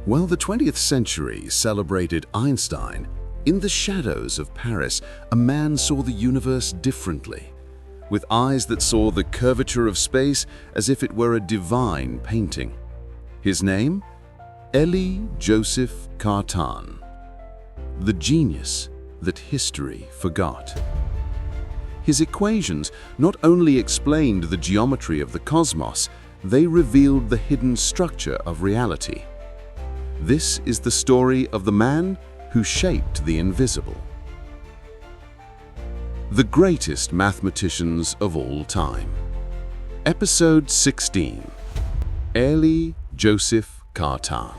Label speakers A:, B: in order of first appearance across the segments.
A: While the 20th century celebrated Einstein, in the shadows of Paris, a man saw the universe differently, with eyes that saw the curvature of space as if it were a divine painting. His name? Élie Joseph Cartan, the genius that history forgot. His equations not only explained the geometry of the cosmos, they revealed the hidden structure of reality. This is the story of the man who shaped the invisible. The greatest mathematicians of all time. Episode 16. Élie Joseph Cartan.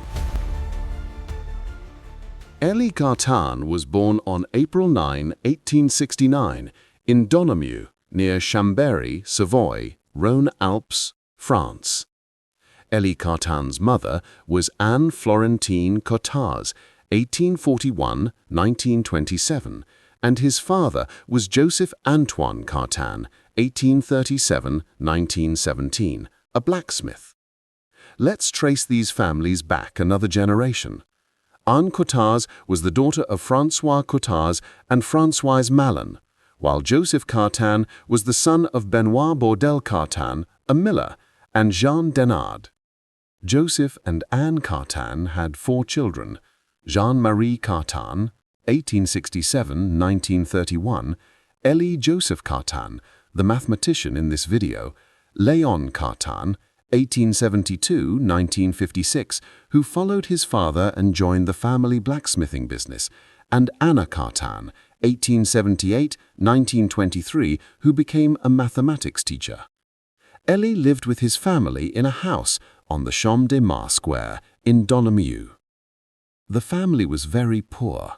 A: Élie Cartan was born on April 9, 1869, in Donnemieux, near Chambéry, Savoy, Rhône-Alpes, France. Élie Cartan's mother was Anne Florentine Cottaz, 1841–1927, and his father was Joseph Antoine Cartan, 1837–1917, a blacksmith. Let's trace these families back another generation. Anne Cottaz was the daughter of François Cottaz and Françoise Malin, while Joseph Cartan was the son of Benoit Bourdelle Cartan, a miller, and Jean Denard. Joseph and Anne Cartan had 4 children: Jean-Marie Cartan, 1867–1931, Élie Joseph Cartan, the mathematician in this video, Léon Cartan, 1872–1956, who followed his father and joined the family blacksmithing business, and Anna Cartan, 1878–1923, who became a mathematics teacher. Élie lived with his family in a house on the Champ de Mars Square in Donnemieux. The family was very poor,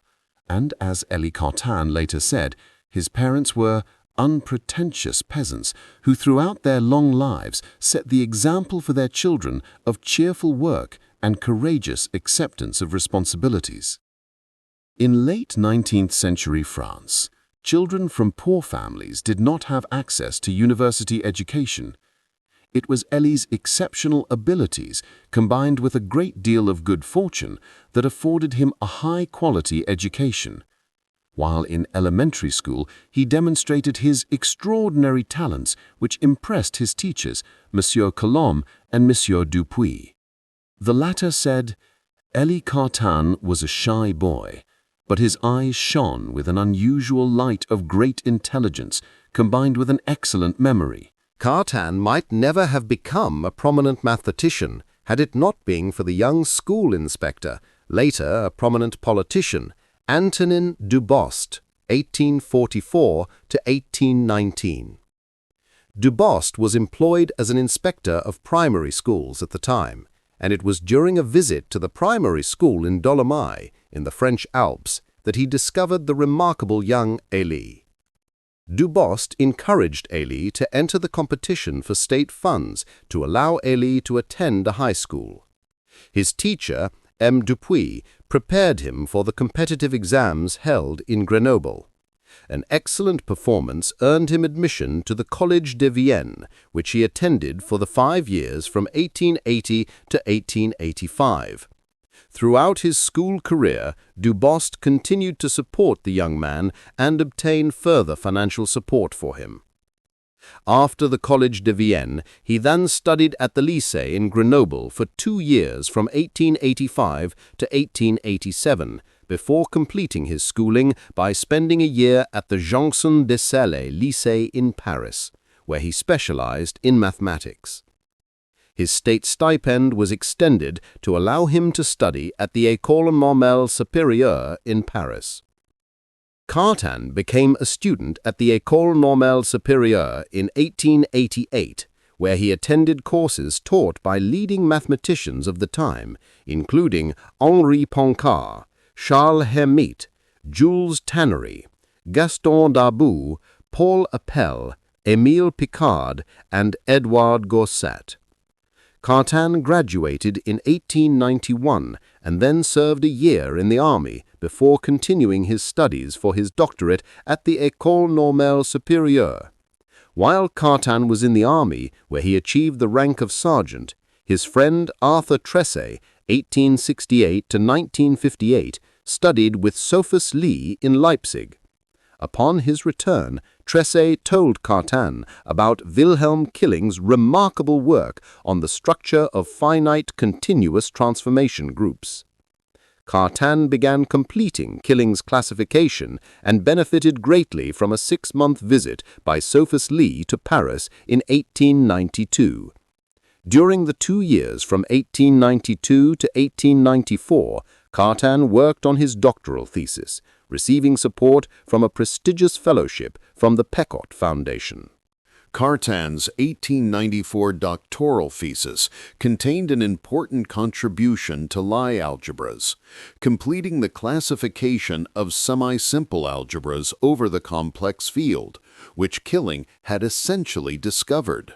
A: and as Élie Cartan later said, his parents were unpretentious peasants who throughout their long lives set the example for their children of cheerful work and courageous acceptance of responsibilities. In late 19th century France, children from poor families did not have access to university education. It was Élie's exceptional abilities, combined with a great deal of good fortune, that afforded him a high-quality education. While in elementary school, he demonstrated his extraordinary talents, which impressed his teachers, Monsieur Coulomb and Monsieur Dupuy. The latter said, "Élie Cartan was a shy boy, but his eyes shone with an unusual light of great intelligence, combined with an excellent memory."
B: Cartan might never have become a prominent mathematician had it not been for the young school inspector, later a prominent politician, Antonin Dubost, 1844–1819. Dubost was employed as an inspector of primary schools at the time, and it was during a visit to the primary school in Dolomieu, in the French Alps, that he discovered the remarkable young Elie. Dubost encouraged Elie to enter the competition for state funds to allow Elie to attend a high school. His teacher, M. Dupuy, prepared him for the competitive exams held in Grenoble. An excellent performance earned him admission to the Collège de Vienne, which he attended for the 5 years from 1880 to 1885. Throughout his school career, Dubost continued to support the young man and obtain further financial support for him. After the Collège de Vienne, he then studied at the Lycée in Grenoble for 2 years from 1885 to 1887, before completing his schooling by spending a year at the Janson de Sales Lycée in Paris, where he specialized in mathematics. His state stipend was extended to allow him to study at the École Normale Supérieure in Paris. Cartan became a student at the École Normale Supérieure in 1888, where he attended courses taught by leading mathematicians of the time, including Henri Poincaré, Charles Hermite, Jules Tannery, Gaston Darboux, Paul Appel, Émile Picard, and Edouard Gosset. Cartan graduated in 1891 and then served a year in the army before continuing his studies for his doctorate at the École Normale Supérieure. While Cartan was in the army, where he achieved the rank of sergeant, his friend Arthur Tressé, 1868 to 1958, studied with Sophus Lee in Leipzig. Upon his return, Tresse told Cartan about Wilhelm Killing's remarkable work on the structure of finite continuous transformation groups. Cartan began completing Killing's classification and benefited greatly from a 6-month visit by Sophus Lee to Paris in 1892. During the 2 years from 1892 to 1894, Cartan worked on his doctoral thesis, receiving support from a prestigious fellowship from the Pecot Foundation.
A: Cartan's 1894 doctoral thesis contained an important contribution to Lie algebras, completing the classification of semi-simple algebras over the complex field, which Killing had essentially discovered.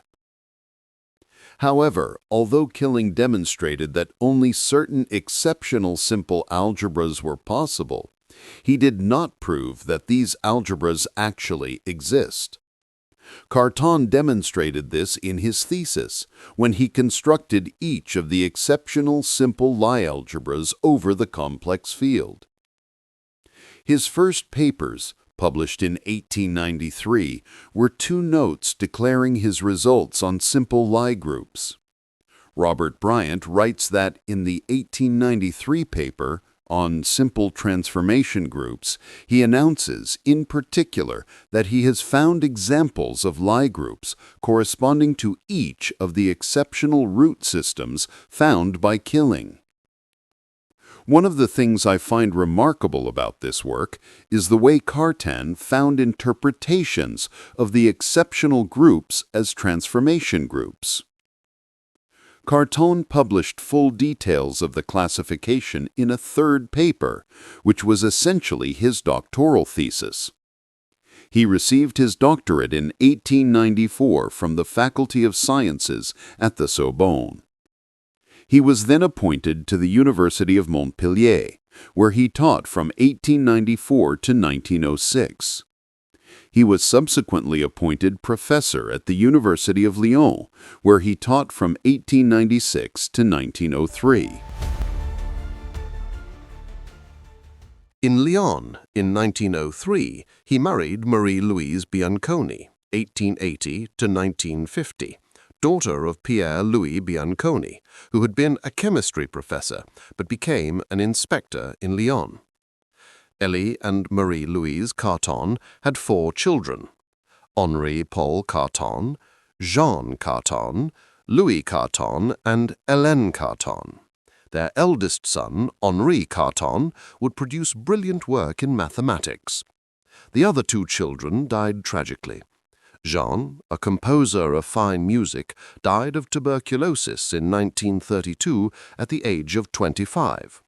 A: However, although Killing demonstrated that only certain exceptional simple algebras were possible, he did not prove that these algebras actually exist. Cartan demonstrated this in his thesis, when he constructed each of the exceptional simple Lie algebras over the complex field. His first papers, published in 1893, were 2 notes declaring his results on simple Lie groups. Robert Bryant writes that in the 1893 paper on simple transformation groups, he announces, in particular, that he has found examples of Lie groups corresponding to each of the exceptional root systems found by Killing. One of the things I find remarkable about this work is the way Cartan found interpretations of the exceptional groups as transformation groups. Cartan published full details of the classification in a 3rd paper, which was essentially his doctoral thesis. He received his doctorate in 1894 from the Faculty of Sciences at the Sorbonne. He was then appointed to the University of Montpellier, where he taught from 1894 to 1906. He was subsequently appointed professor at the University of Lyon, where he taught from 1896 to 1903.
B: In Lyon, in 1903, he married Marie-Louise Bianconi, 1880 to 1950, daughter of Pierre-Louis Bianconi, who had been a chemistry professor but became an inspector in Lyon. Élie and Marie-Louise Cartan had 4 children: Henri Paul Cartan, Jean Cartan, Louis Cartan, and Hélène Cartan. Their eldest son, Henri Cartan, would produce brilliant work in mathematics. The other 2 children died tragically. Jean, a composer of fine music, died of tuberculosis in 1932 at the age of 25.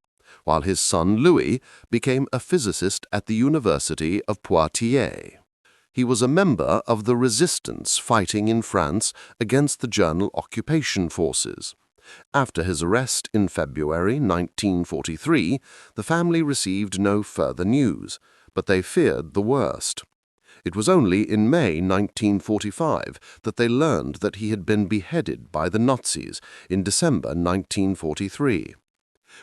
B: While his son Louis became a physicist at the University of Poitiers. He was a member of the resistance fighting in France against the German occupation forces. After his arrest in February 1943, the family received no further news, but they feared the worst. It was only in May 1945 that they learned that he had been beheaded by the Nazis in December 1943.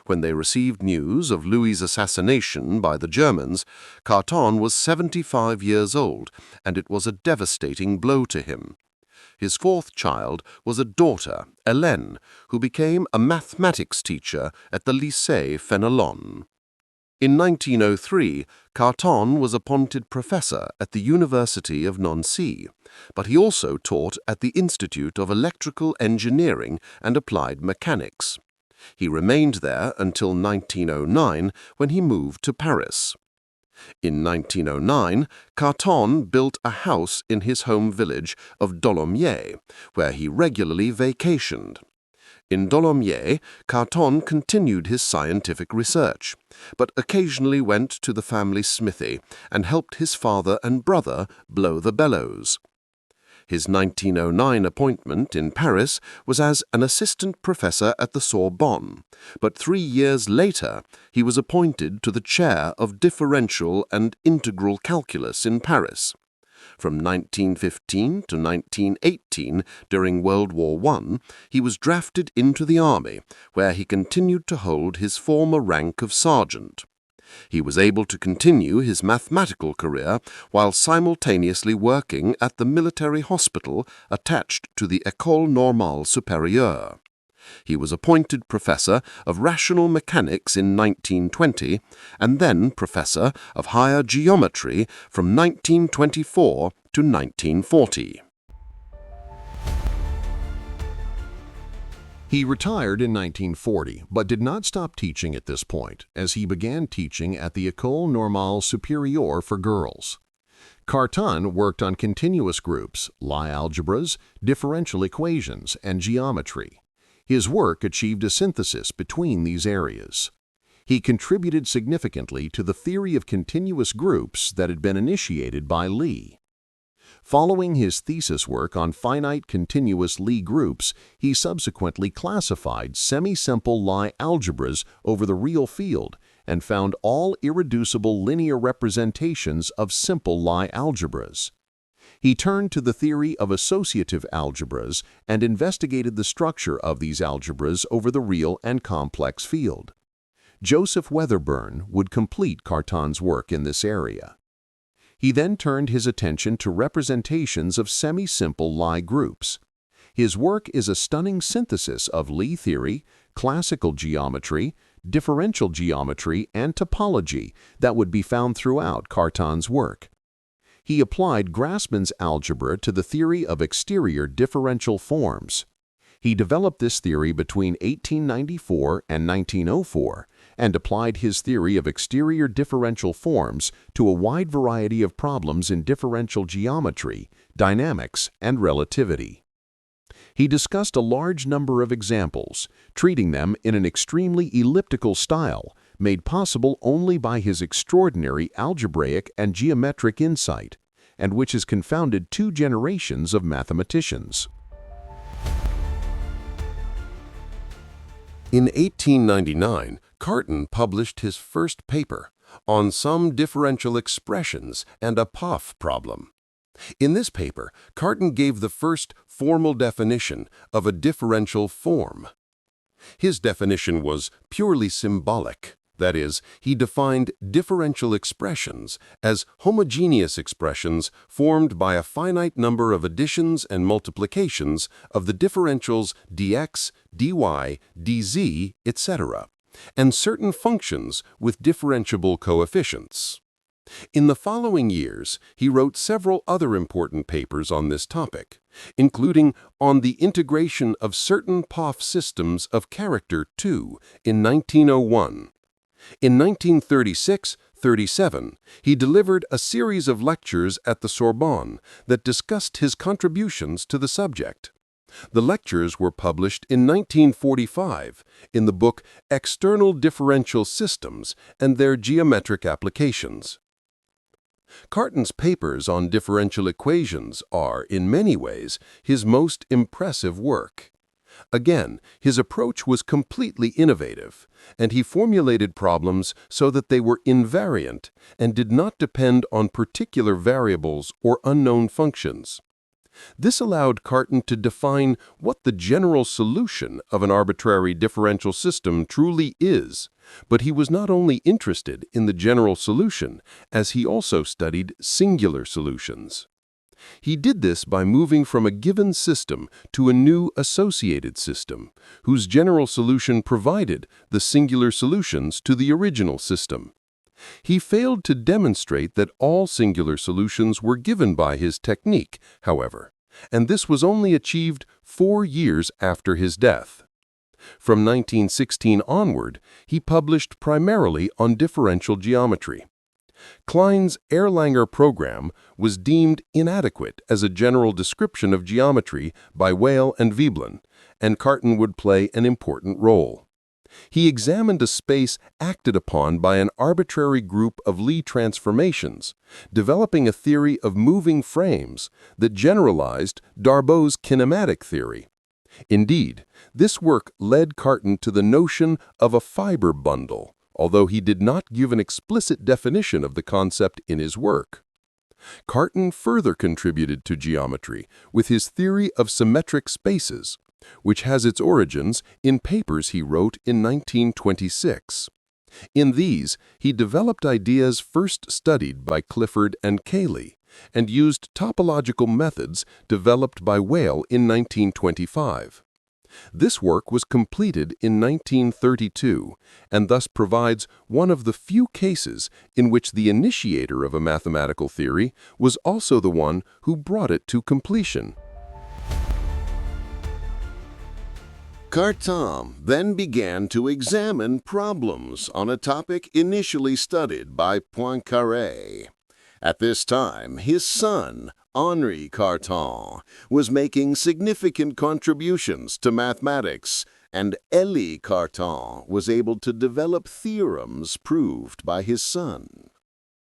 B: When they received news of Louis' assassination by the Germans, Cartan was 75 years old, and it was a devastating blow to him. His 4th child was a daughter, Hélène, who became a mathematics teacher at the Lycée Fénelon. In 1903, Cartan was appointed professor at the University of Nancy, but he also taught at the Institute of Electrical Engineering and Applied Mechanics. He remained there until 1909, when he moved to Paris. In 1909, Cartan built a house in his home village of Dolomieu, where he regularly vacationed. In Dolomieu, Cartan continued his scientific research, but occasionally went to the family smithy and helped his father and brother blow the bellows. His 1909 appointment in Paris was as an assistant professor at the Sorbonne, but 3 years later he was appointed to the chair of differential and integral calculus in Paris.
C: From 1915 to 1918, during World War I, he was drafted into the army, where he continued to hold his former rank of sergeant. He was able to continue his mathematical career while simultaneously working at the military hospital attached to the École Normale Supérieure. He was appointed professor of rational mechanics in 1920 and then professor of higher geometry from 1924 to 1940.
B: He retired in 1940, but did not stop teaching at this point, as he began teaching at the École Normale Supérieure for girls. Cartan worked on continuous groups, Lie algebras, differential equations, and geometry. His work achieved a synthesis between these areas. He contributed significantly to the theory of continuous groups that had been initiated by Elie. Following his thesis work on finite continuous Lie groups, he subsequently classified semi-simple Lie algebras over the real field and found all irreducible linear representations of simple Lie algebras. He turned to the theory of associative algebras and investigated the structure of these algebras over the real and complex field. Joseph Wedderburn would complete Cartan's work in this area. He then turned his attention to representations of semi-simple Lie groups. His work is a stunning synthesis of Lie theory, classical geometry, differential geometry, and topology that would be found throughout Cartan's work. He applied Grassmann's algebra to the theory of exterior differential forms. He developed this theory between 1894 and 1904 and applied his theory of exterior differential forms to a wide variety of problems in differential geometry, dynamics, and relativity. He discussed a large number of examples, treating them in an extremely elliptical style, made possible only by his extraordinary algebraic and geometric insight, and which has confounded two generations of mathematicians.
C: In 1899, Cartan published his first paper on some differential expressions and a Pfaff problem. In this paper, Cartan gave the first formal definition of a differential form. His definition was purely symbolic. That is, he defined differential expressions as homogeneous expressions formed by a finite number of additions and multiplications of the differentials dx, dy, dz, etc., and certain functions with differentiable coefficients. In the following years, he wrote several other important papers on this topic, including on the integration of certain Pfaff systems of character 2 in 1901. In 1936-37, he delivered a series of lectures at the Sorbonne that discussed his contributions to the subject. The lectures were published in 1945 in the book External Differential Systems and Their Geometric Applications. Cartan's papers on differential equations are, in many ways, his most impressive work. Again, his approach was completely innovative, and he formulated problems so that they were invariant and did not depend on particular variables or unknown functions. This allowed Cartan to define what the general solution of an arbitrary differential system truly is, but he was not only interested in the general solution, as he also studied singular solutions. He did this by moving from a given system to a new associated system, whose general solution provided the singular solutions to the original system. He failed to demonstrate that all singular solutions were given by his technique, however, and this was only achieved 4 years after his death. From 1916 onward, he published primarily on differential geometry. Klein's Erlanger program was deemed inadequate as a general description of geometry by Weyl and Veblen, and Cartan would play an important role. He examined a space acted upon by an arbitrary group of Lie transformations, developing a theory of moving frames that generalized Darboux's kinematic theory. Indeed, this work led Cartan to the notion of a fiber bundle, although he did not give an explicit definition of the concept in his work. Cartan further contributed to geometry with his theory of symmetric spaces, which has its origins in papers he wrote in 1926. In these, he developed ideas first studied by Clifford and Cayley, and used topological methods developed by Weyl in 1925. This work was completed in 1932 and thus provides one of the few cases in which the initiator of a mathematical theory was also the one who brought it to completion.
A: Cartan then began to examine problems on a topic initially studied by Poincaré. At this time, his son, Henri Cartan, was making significant contributions to mathematics, and Élie Cartan was able to develop theorems proved by his son.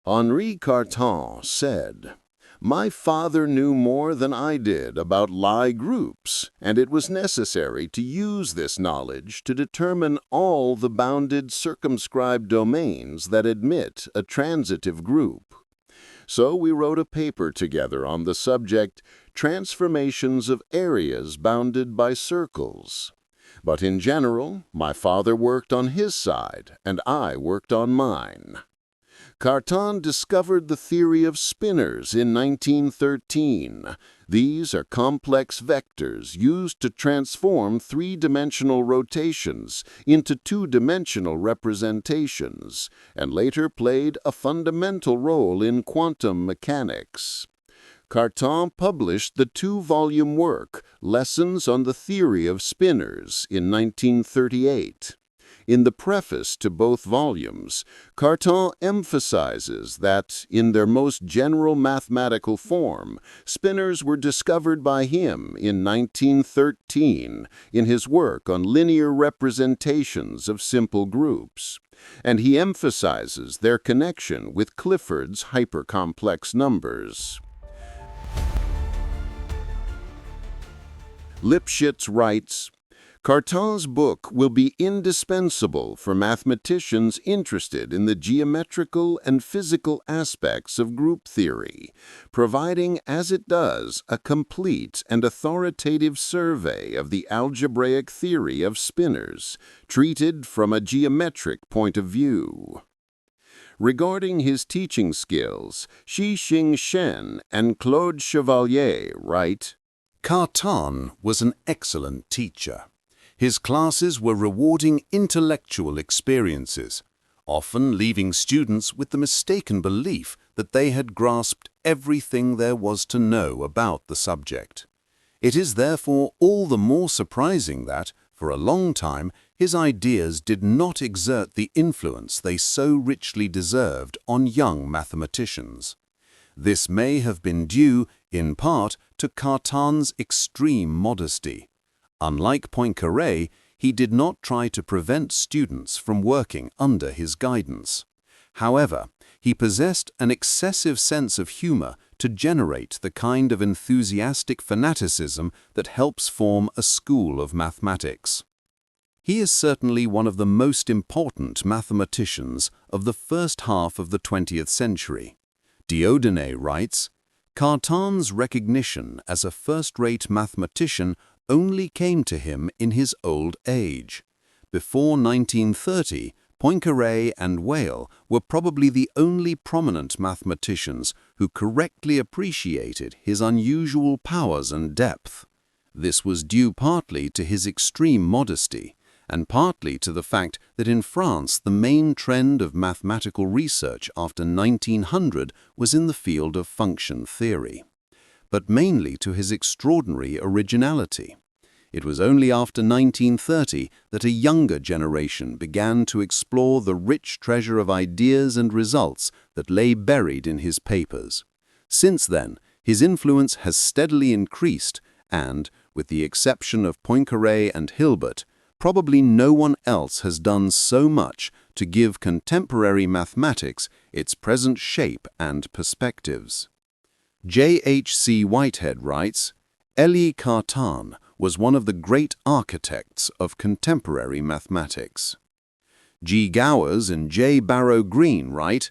A: Henri Cartan said, "My father knew more than I did about Lie groups, and it was necessary to use this knowledge to determine all the bounded circumscribed domains that admit a transitive group. So we wrote a paper together on the subject, Transformations of Areas Bounded by Circles. But in general, my father worked on his side, and I worked on mine." Cartan discovered the theory of spinors in 1913. These are complex vectors used to transform three-dimensional rotations into two-dimensional representations, and later played a fundamental role in quantum mechanics. Cartan published the two-volume work, Lessons on the Theory of Spinors, in 1938. In the preface to both volumes, Cartan emphasizes that, in their most general mathematical form, spinors were discovered by him in 1913 in his work on linear representations of simple groups, and he emphasizes their connection with Clifford's hypercomplex numbers. Lipschitz writes, "Cartan's book will be indispensable for mathematicians interested in the geometrical and physical aspects of group theory, providing as it does a complete and authoritative survey of the algebraic theory of spinors, treated from a geometric point of view." Regarding his teaching skills, Xixing Shen and Claude Chevalier write,
B: Cartan was an excellent teacher. His classes were rewarding intellectual experiences, often leaving students with the mistaken belief that they had grasped everything there was to know about the subject. It is therefore all the more surprising that, for a long time, his ideas did not exert the influence they so richly deserved on young mathematicians. This may have been due, in part, to Cartan's extreme modesty. Unlike Poincaré, he did not try to prevent students from working under his guidance. However, he possessed an excessive sense of humor to generate the kind of enthusiastic fanaticism that helps form a school of mathematics. He is certainly one of the most important mathematicians of the first half of the 20th century. Dieudonné writes, "Cartan's recognition as a first-rate mathematician only came to him in his old age. Before 1930, Poincaré and Weyl were probably the only prominent mathematicians who correctly appreciated his unusual powers and depth. This was due partly to his extreme modesty, and partly to the fact that in France the main trend of mathematical research after 1900 was in the field of function theory, but mainly to his extraordinary originality. It was only after 1930 that a younger generation began to explore the rich treasure of ideas and results that lay buried in his papers. Since then, his influence has steadily increased and, with the exception of Poincaré and Hilbert, probably no one else has done so much to give contemporary mathematics its present shape and perspectives. J.H.C. Whitehead writes, "Élie Cartan was one of the great architects of contemporary mathematics." G. Gowers and J. Barrow Green write,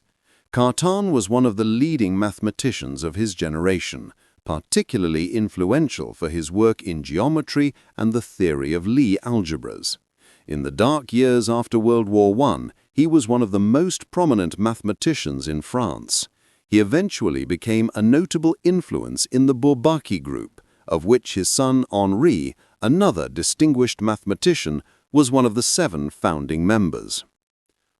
B: Cartan was one of the leading mathematicians of his generation, particularly influential for his work in geometry and the theory of Lie algebras. In the dark years after World War I, he was one of the most prominent mathematicians in France. He eventually became a notable influence in the Bourbaki group, of which his son Henri, another distinguished mathematician, was one of the 7 founding members.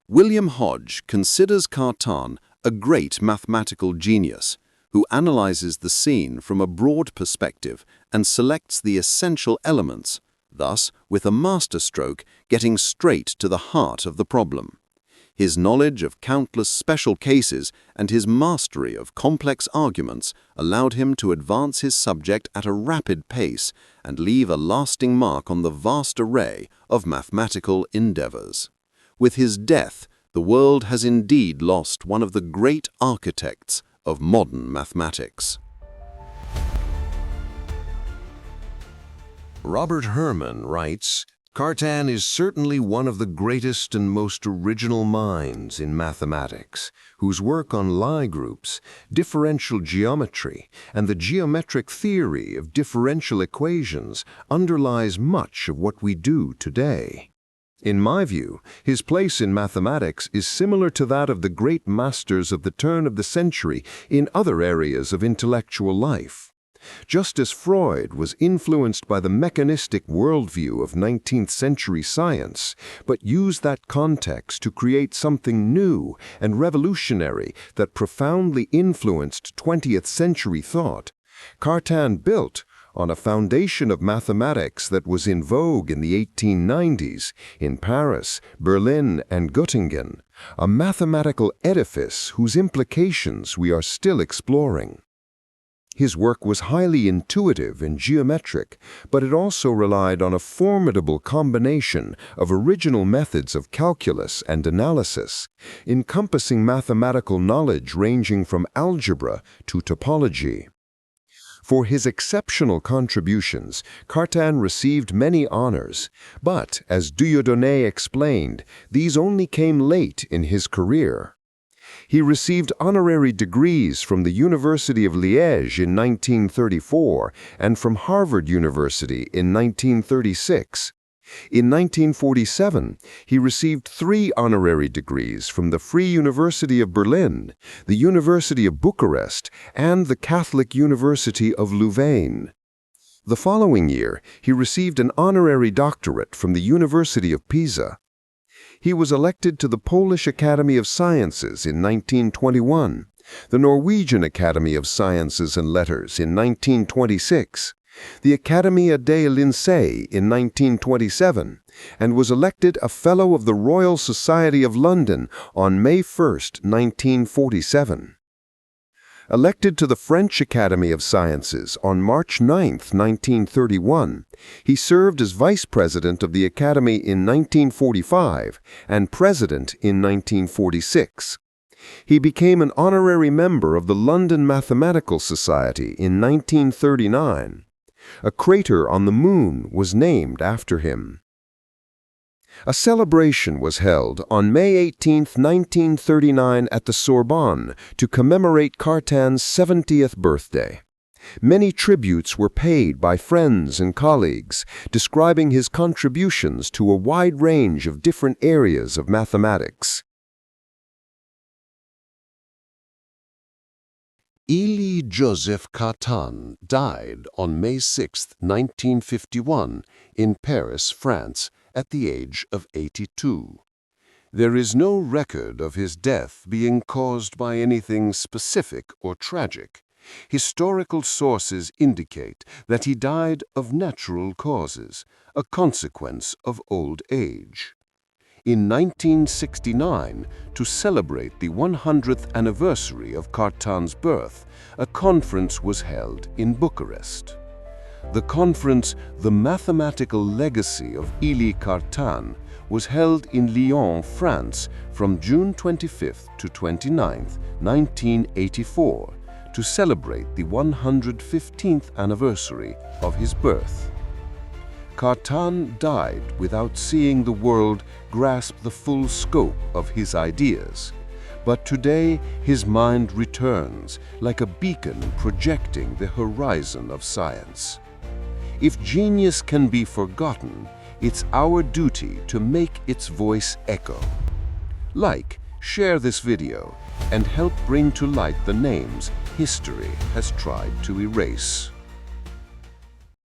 B: William Hodge considers Cartan a great mathematical genius who analyzes the scene from a broad perspective and selects the essential elements, thus, with a masterstroke, getting straight to the heart of the problem. His knowledge of countless special cases and his mastery of complex arguments allowed him to advance his subject at a rapid pace and leave a lasting mark on the vast array of mathematical endeavors. With his death, the world has indeed lost one of the great architects of modern mathematics.
C: Robert Herman writes, Cartan is certainly one of the greatest and most original minds in mathematics, whose work on Lie groups, differential geometry, and the geometric theory of differential equations underlies much of what we do today. In my view, his place in mathematics is similar to that of the great masters of the turn of the century in other areas of intellectual life. Just as Freud was influenced by the mechanistic worldview of 19th century science, but used that context to create something new and revolutionary that profoundly influenced 20th century thought, Cartan built, on a foundation of mathematics that was in vogue in the 1890s in Paris, Berlin, and Göttingen, a mathematical edifice whose implications we are still exploring. His work was highly intuitive and geometric, but it also relied on a formidable combination of original methods of calculus and analysis, encompassing mathematical knowledge ranging from algebra to topology. For his exceptional contributions, Cartan received many honors, but, as Dieudonné explained, these only came late in his career. He received honorary degrees from the University of Liège in 1934 and from Harvard University in 1936. In 1947, he received 3 honorary degrees from the Free University of Berlin, the University of Bucharest, and the Catholic University of Louvain. The following year, he received an honorary doctorate from the University of Pisa. He was elected to the Polish Academy of Sciences in 1921, the Norwegian Academy of Sciences and Letters in 1926, the Accademia dei Lincei in 1927, and was elected a Fellow of the Royal Society of London on May 1, 1947. Elected to the French Academy of Sciences on March 9, 1931, he served as vice president of the Academy in 1945 and president in 1946. He became an honorary member of the London Mathematical Society in 1939. A crater on the Moon was named after him. A celebration was held on May 18, 1939 at the Sorbonne to commemorate Cartan's 70th birthday. Many tributes were paid by friends and colleagues, describing his contributions to a wide range of different areas of mathematics.
B: Élie Joseph Cartan died on May 6, 1951, in Paris, France, at the age of 82. There is no record of his death being caused by anything specific or tragic. Historical sources indicate that he died of natural causes, a consequence of old age. In 1969, to celebrate the 100th anniversary of Cartan's birth, a conference was held in Bucharest. The conference, The Mathematical Legacy of Élie Cartan, was held in Lyon, France, from June 25 to 29, 1984, to celebrate the 115th anniversary of his birth. Cartan died without seeing the world grasp the full scope of his ideas,
C: But today, his mind returns like a beacon projecting the horizon of science. If genius can be forgotten, it's our duty to make its voice echo. Like, share this video, and help bring to light the names history has tried to erase.